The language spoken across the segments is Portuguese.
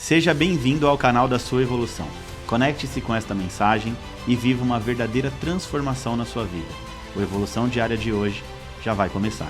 Seja bem-vindo ao canal da sua evolução. Conecte-se com esta mensagem e viva uma verdadeira transformação na sua vida. O Evolução Diária de hoje já vai começar.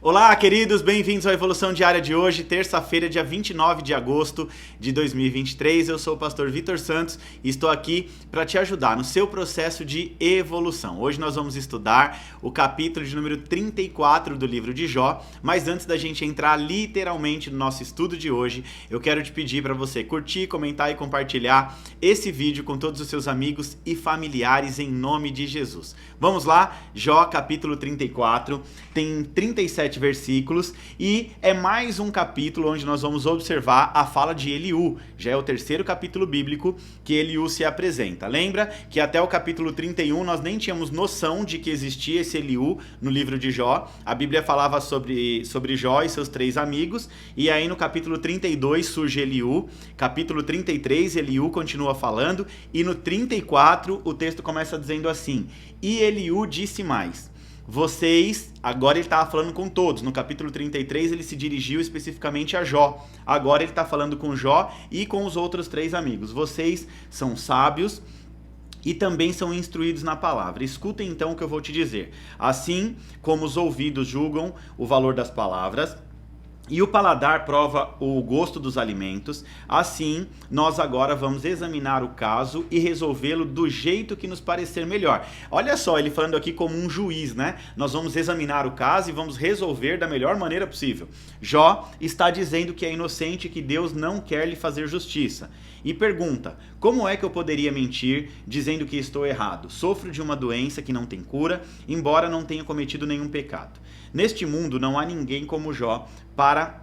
Olá, queridos, bem-vindos ao Evolução Diária de hoje, terça-feira, dia 29 de agosto de 2023. Eu sou o pastor Vitor Santos e estou aqui para te ajudar no seu processo de evolução. Hoje nós vamos estudar o capítulo de número 34 do livro de Jó, mas antes da gente entrar literalmente no nosso estudo de hoje, eu quero te pedir para você curtir, comentar e compartilhar esse vídeo com todos os seus amigos e familiares em nome de Jesus. Vamos lá, Jó capítulo 34, tem 37 versículos e é mais um capítulo onde nós vamos observar a fala de Eliú. Já é o terceiro capítulo bíblico que Eliú se apresenta. Lembra que até o capítulo 31 nós nem tínhamos noção de que existia esse Eliú no livro de Jó. A Bíblia falava sobre Jó e seus três amigos, e aí no capítulo 32 surge Eliú, capítulo 33 Eliú continua falando, e no 34 o texto começa dizendo assim: e Eliú disse mais. Vocês, agora ele estava falando com todos, no capítulo 33 ele se dirigiu especificamente a Jó, agora ele está falando com Jó e com os outros três amigos. Vocês são sábios e também são instruídos na palavra. Escutem então o que eu vou te dizer. Assim como os ouvidos julgam o valor das palavras, e o paladar prova o gosto dos alimentos, assim nós agora vamos examinar o caso e resolvê-lo do jeito que nos parecer melhor. Olha só, ele falando aqui como um juiz, né? Nós vamos examinar o caso e vamos resolver da melhor maneira possível. Jó está dizendo que é inocente e que Deus não quer lhe fazer justiça. E pergunta: como é que eu poderia mentir dizendo que estou errado? Sofro de uma doença que não tem cura, embora não tenha cometido nenhum pecado. Neste mundo não há ninguém como Jó para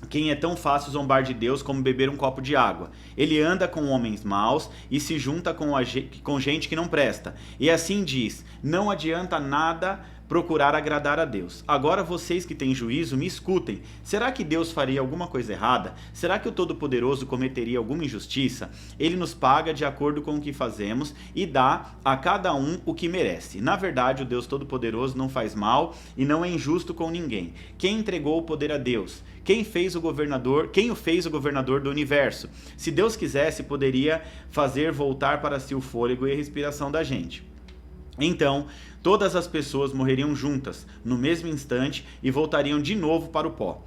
quem é tão fácil zombar de Deus como beber um copo de água. Ele anda com homens maus e se junta com gente que não presta. E assim diz: não adianta nada procurar agradar a Deus. Agora vocês que têm juízo, me escutem. Será que Deus faria alguma coisa errada? Será que o Todo-Poderoso cometeria alguma injustiça? Ele nos paga de acordo com o que fazemos e dá a cada um o que merece. Na verdade, o Deus Todo-Poderoso não faz mal e não é injusto com ninguém. Quem entregou o poder a Deus? Quem o fez o governador do universo? Se Deus quisesse, poderia fazer voltar para si o fôlego e a respiração da gente. Então, todas as pessoas morreriam juntas, no mesmo instante, e voltariam de novo para o pó.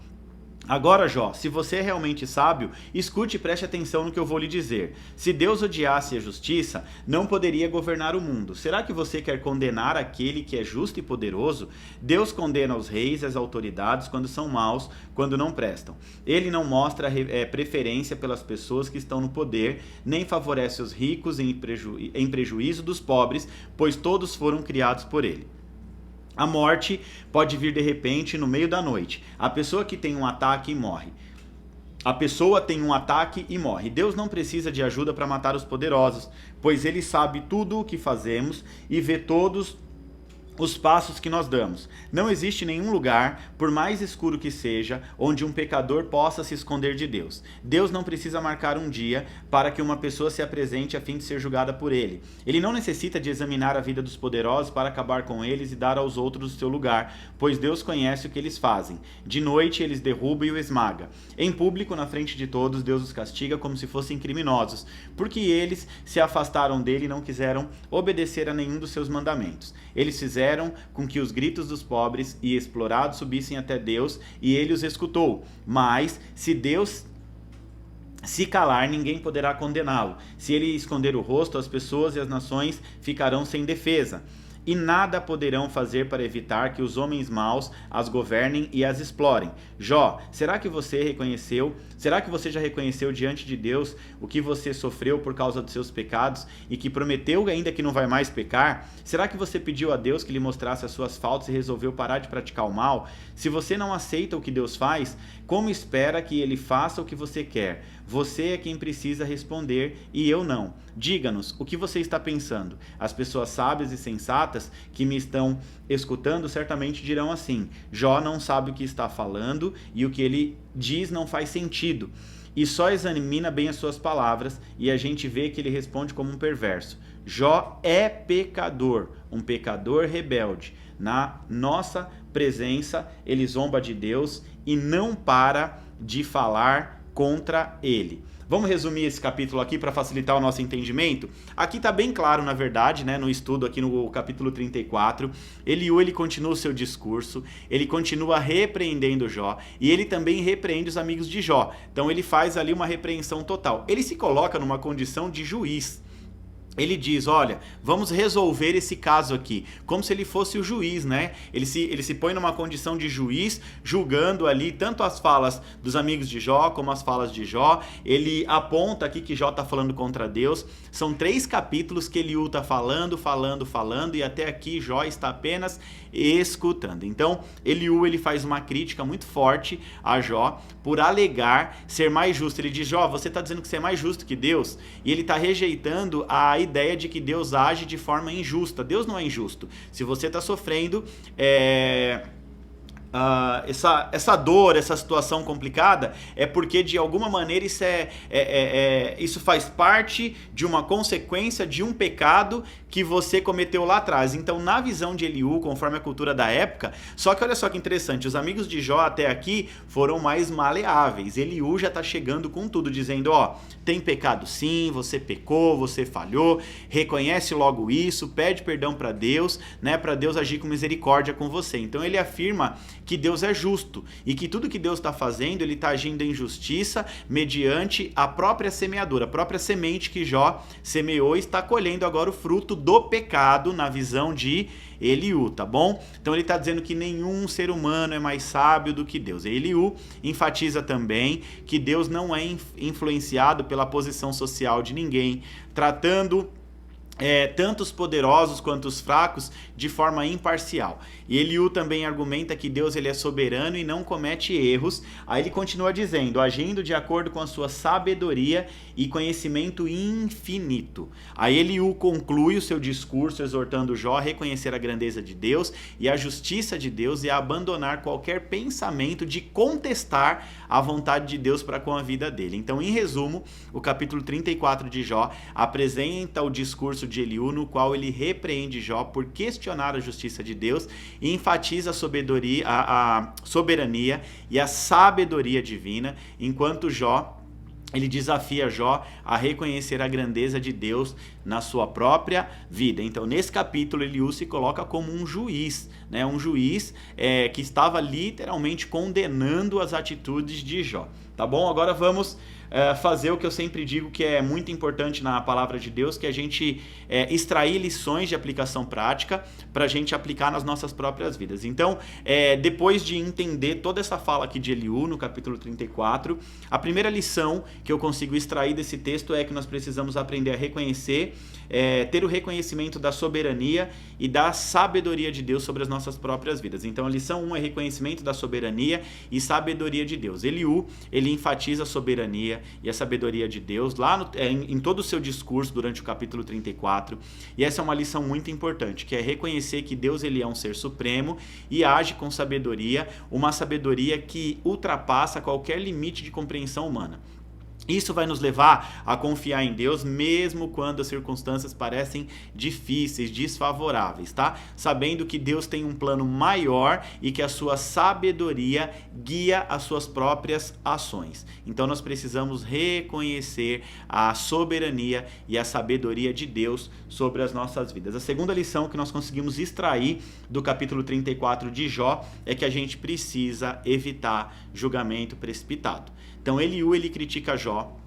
Agora, Jó, se você é realmente sábio, escute e preste atenção no que eu vou lhe dizer. Se Deus odiasse a justiça, não poderia governar o mundo. Será que você quer condenar aquele que é justo e poderoso? Deus condena os reis e as autoridades quando são maus, quando não prestam. Ele não mostra preferência pelas pessoas que estão no poder, nem favorece os ricos em prejuízo dos pobres, pois todos foram criados por ele. A morte pode vir de repente no meio da noite. A pessoa tem um ataque e morre. Deus não precisa de ajuda para matar os poderosos, pois ele sabe tudo o que fazemos e vê todos os passos que nós damos. Não existe nenhum lugar, por mais escuro que seja, onde um pecador possa se esconder de Deus. Deus não precisa marcar um dia para que uma pessoa se apresente a fim de ser julgada por ele. Ele não necessita de examinar a vida dos poderosos para acabar com eles e dar aos outros o seu lugar, pois Deus conhece o que eles fazem. De noite eles derrubam e o esmaga. Em público, na frente de todos, Deus os castiga como se fossem criminosos, porque eles se afastaram dele e não quiseram obedecer a nenhum dos seus mandamentos. Eles fizeram com que os gritos dos pobres e explorados subissem até Deus, e ele os escutou. Mas, se Deus se calar, ninguém poderá condená-lo. Se ele esconder o rosto, as pessoas e as nações ficarão sem defesa. E nada poderão fazer para evitar que os homens maus as governem e as explorem. Jó, será que você já reconheceu diante de Deus o que você sofreu por causa dos seus pecados e que prometeu ainda que não vai mais pecar? Será que você pediu a Deus que lhe mostrasse as suas faltas e resolveu parar de praticar o mal? Se você não aceita o que Deus faz, como espera que ele faça o que você quer? Você é quem precisa responder e eu não. Diga-nos o que você está pensando. As pessoas sábias e sensatas que me estão escutando certamente dirão assim: Jó não sabe o que está falando e o que ele diz não faz sentido. E só examina bem as suas palavras e a gente vê que ele responde como um perverso. Jó é pecador, um pecador rebelde. Na nossa presença, ele zomba de Deus e não para de falar contra ele. Vamos resumir esse capítulo aqui para facilitar o nosso entendimento? Aqui está bem claro, na verdade, né, no estudo aqui no capítulo 34, Eliú ele continua o seu discurso, ele continua repreendendo Jó e ele também repreende os amigos de Jó. Então ele faz ali uma repreensão total. Ele se coloca numa condição de juiz. Ele diz, olha, vamos resolver esse caso aqui, como se ele fosse o juiz, né? Ele se põe numa condição de juiz, julgando ali tanto as falas dos amigos de Jó, como as falas de Jó. Ele aponta aqui que Jó está falando contra Deus. São 3 capítulos que Eliú está falando, e até aqui Jó está apenas escutando. Então, Eliú ele faz uma crítica muito forte a Jó por alegar ser mais justo. Ele diz, Jó, você está dizendo que você é mais justo que Deus? E ele está rejeitando a ideia de que Deus age de forma injusta. Deus não é injusto. Se você está sofrendo essa dor, essa situação complicada, é porque de alguma maneira isso faz parte de uma consequência de um pecado que você cometeu lá atrás. Então, na visão de Eliú, conforme a cultura da época, só que olha só que interessante, os amigos de Jó até aqui foram mais maleáveis. Eliú já está chegando com tudo, dizendo, ó, tem pecado sim, você pecou, você falhou, reconhece logo isso, pede perdão para Deus, né, para Deus agir com misericórdia com você. Então ele afirma que Deus é justo e que tudo que Deus está fazendo, ele está agindo em justiça mediante a própria semeadura, a própria semente que Jó semeou e está colhendo agora o fruto do pecado na visão de Eliú, tá bom? Então ele está dizendo que nenhum ser humano é mais sábio do que Deus. Eliú enfatiza também que Deus não é influenciado pela posição social de ninguém, tratando tanto os poderosos quanto os fracos de forma imparcial. E Eliú também argumenta que Deus ele é soberano e não comete erros. Aí ele continua dizendo, agindo de acordo com a sua sabedoria e conhecimento infinito. Aí Eliú conclui o seu discurso exortando Jó a reconhecer a grandeza de Deus e a justiça de Deus e a abandonar qualquer pensamento de contestar a vontade de Deus para com a vida dele. Então, em resumo, o capítulo 34 de Jó apresenta o discurso de Eliú, no qual ele repreende Jó por questionar a justiça de Deus e enfatiza a soberania e a sabedoria divina, enquanto Jó ele desafia Jó a reconhecer a grandeza de Deus na sua própria vida. Então, nesse capítulo, Eliú se coloca como um juiz, né? Um juiz que estava literalmente condenando as atitudes de Jó. Tá bom? Agora vamos fazer o que eu sempre digo que é muito importante na palavra de Deus, que é a gente extrair lições de aplicação prática para a gente aplicar nas nossas próprias vidas. Então, depois de entender toda essa fala aqui de Eliú no capítulo 34, a primeira lição que eu consigo extrair desse texto é que nós precisamos aprender a reconhecer, ter o reconhecimento da soberania e da sabedoria de Deus sobre as nossas próprias vidas. Então, a lição 1 é reconhecimento da soberania e sabedoria de Deus. Eliú, ele enfatiza a soberania e a sabedoria de Deus lá em todo o seu discurso durante o capítulo 34, e essa é uma lição muito importante, que é reconhecer que Deus ele é um ser supremo e age com sabedoria, uma sabedoria que ultrapassa qualquer limite de compreensão humana. Isso vai nos levar a confiar em Deus mesmo quando as circunstâncias parecem difíceis, desfavoráveis, tá? Sabendo que Deus tem um plano maior e que a sua sabedoria guia as suas próprias ações. Então nós precisamos reconhecer a soberania e a sabedoria de Deus sobre as nossas vidas. A segunda lição que nós conseguimos extrair do capítulo 34 de Jó é que a gente precisa evitar julgamento precipitado. Então Eliú ele critica Jó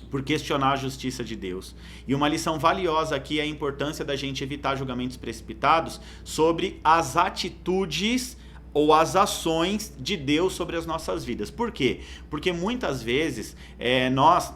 por questionar a justiça de Deus. E uma lição valiosa aqui é a importância da gente evitar julgamentos precipitados sobre as atitudes ou as ações de Deus sobre as nossas vidas. Por quê? Porque muitas vezes nós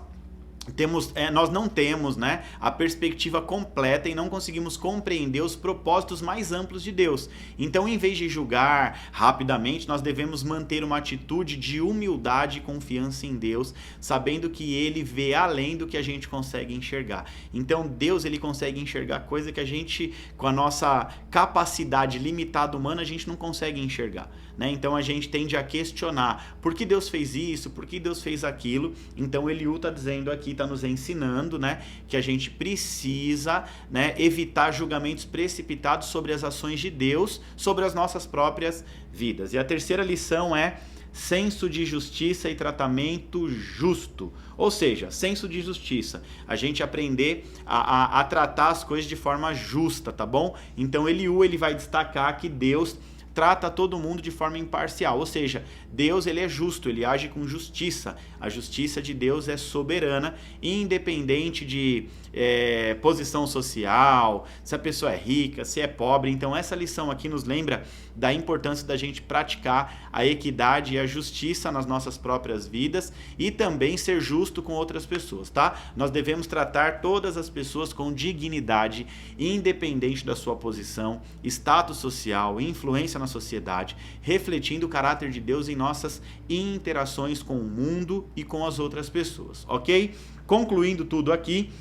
não temos, né, a perspectiva completa e não conseguimos compreender os propósitos mais amplos de Deus. Então, em vez de julgar rapidamente, nós devemos manter uma atitude de humildade e confiança em Deus, sabendo que Ele vê além do que a gente consegue enxergar. Então, Deus ele consegue enxergar coisa que a gente, com a nossa capacidade limitada humana, a gente não consegue enxergar, né? Então, a gente tende a questionar por que Deus fez isso, por que Deus fez aquilo. Então, Eliú está dizendo aqui, está nos ensinando, né, que a gente precisa, né, evitar julgamentos precipitados sobre as ações de Deus, sobre as nossas próprias vidas. E a terceira lição é senso de justiça e tratamento justo. Ou seja, senso de justiça, a gente aprender a tratar as coisas de forma justa, tá bom? Então Eliú, ele vai destacar que Deus trata todo mundo de forma imparcial, ou seja, Deus, ele é justo, ele age com justiça. A justiça de Deus é soberana, independente de posição social, se a pessoa é rica, se é pobre. Então essa lição aqui nos lembra da importância da gente praticar a equidade e a justiça nas nossas próprias vidas e também ser justo com outras pessoas, tá? Nós devemos tratar todas as pessoas com dignidade, independente da sua posição, status social, influência na sociedade, refletindo o caráter de Deus em nossas interações com o mundo e com as outras pessoas, ok? Concluindo tudo aqui,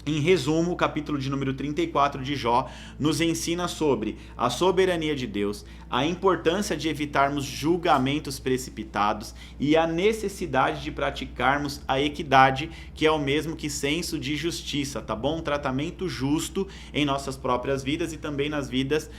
em resumo, o capítulo de número 34 de Jó nos ensina sobre a soberania de Deus, a importância de evitarmos julgamentos precipitados e a necessidade de praticarmos a equidade, que é o mesmo que senso de justiça, tá bom? Um tratamento justo em nossas próprias vidas e também nas vidas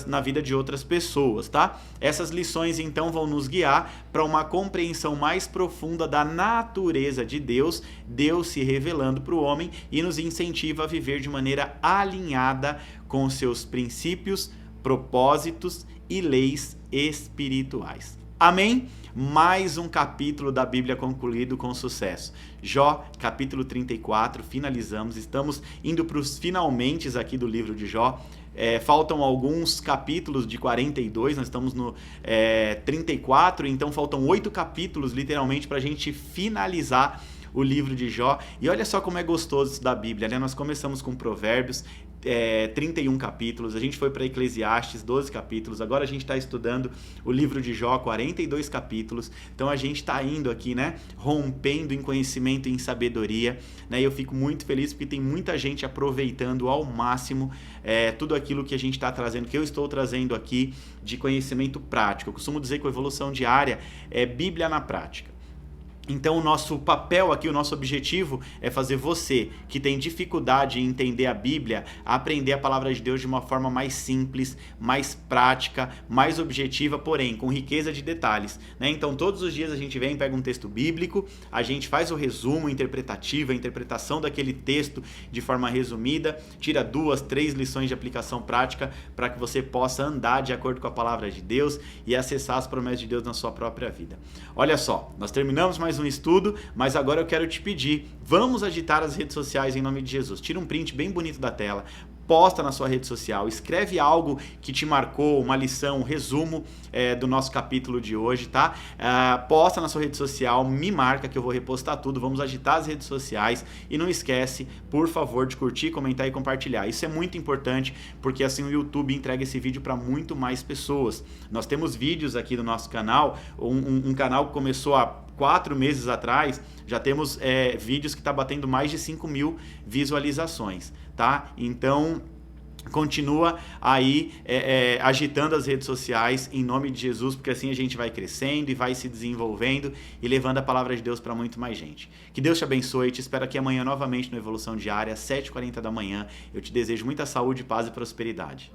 na vida de outras pessoas, tá? Essas lições então vão nos guiar para uma compreensão mais profunda da natureza de Deus, Deus se revelando para o homem, e nos incentiva a viver de maneira alinhada com seus princípios, propósitos e leis espirituais. Amém? Mais um capítulo da Bíblia concluído com sucesso. Jó, capítulo 34, finalizamos. Estamos indo para os finalmentes aqui do livro de Jó. Faltam alguns capítulos de 42, nós estamos no 34, então faltam 8 capítulos literalmente para a gente finalizar o livro de Jó. E olha só como é gostoso isso da Bíblia, né? Nós começamos com Provérbios, 31 capítulos, a gente foi para Eclesiastes, 12 capítulos, agora a gente está estudando o livro de Jó, 42 capítulos, então a gente está indo aqui, né, rompendo em conhecimento e em sabedoria, né, e eu fico muito feliz porque tem muita gente aproveitando ao máximo tudo aquilo que a gente está trazendo, que eu estou trazendo aqui de conhecimento prático. Eu costumo dizer que a evolução diária é Bíblia na prática. Então o nosso papel aqui, o nosso objetivo é fazer você, que tem dificuldade em entender a Bíblia, aprender a palavra de Deus de uma forma mais simples, mais prática, mais objetiva, porém com riqueza de detalhes, né? Então todos os dias a gente vem, pega um texto bíblico, a gente faz o resumo interpretativo, a interpretação daquele texto de forma resumida, tira 2, 3 lições de aplicação prática para que você possa andar de acordo com a palavra de Deus e acessar as promessas de Deus na sua própria vida. Olha só, nós terminamos mais um estudo, mas agora eu quero te pedir, vamos agitar as redes sociais em nome de Jesus. Tira um print bem bonito da tela, posta na sua rede social, escreve algo que te marcou, uma lição, um resumo do nosso capítulo de hoje, tá? Posta na sua rede social, me marca que eu vou repostar tudo, vamos agitar as redes sociais e não esquece, por favor, de curtir, comentar e compartilhar. Isso é muito importante porque assim o YouTube entrega esse vídeo para muito mais pessoas. Nós temos vídeos aqui no nosso canal, um canal que começou há 4 meses atrás, já temos vídeos que está batendo mais de 5.000 visualizações, tá? Então continua aí agitando as redes sociais em nome de Jesus, porque assim a gente vai crescendo e vai se desenvolvendo e levando a palavra de Deus para muito mais gente. Que Deus te abençoe, te espero aqui amanhã novamente no Evolução Diária, às 7h40 da manhã. Eu te desejo muita saúde, paz e prosperidade.